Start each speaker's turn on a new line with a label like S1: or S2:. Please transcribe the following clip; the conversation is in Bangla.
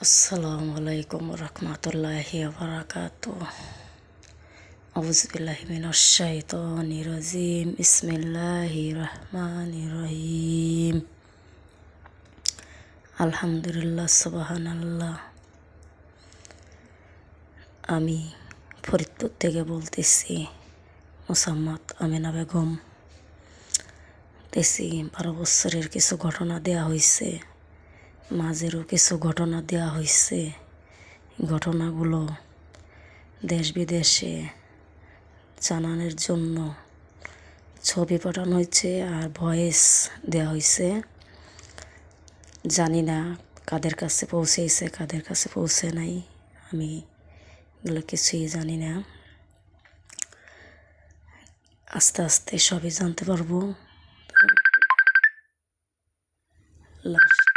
S1: আসসালামু আলাইকুম রহমতুল্লাহি বারাকাতু। আউযুবিল্লাহি মিনাশ শাইতানির রাজিম। বিসমিল্লাহির রহমানির রহিম। আলহামদুলিল্লাহ, সুবহানাল্লাহ। আমি ফরিদপুর থেকে বলতেছি, মোসাম্মদ আমিনা বেগম। 12 বছরের কিছু ঘটনা দেয়া হয়েছে, মাঝেরও কিছু ঘটনা দেওয়া হয়েছে। ঘটনাগুলো দেশ বিদেশে জানানোর জন্য ছবি পাঠানো হয়েছে আর ভয়েস দেওয়া হয়েছে। জানি না কাদের কাছে পৌঁছেছে, কাদের কাছে পৌঁছে নাই, আমি এগুলো কিছুই জানি না। আস্তে আস্তে সবই জানতে পারবো। লাস্ট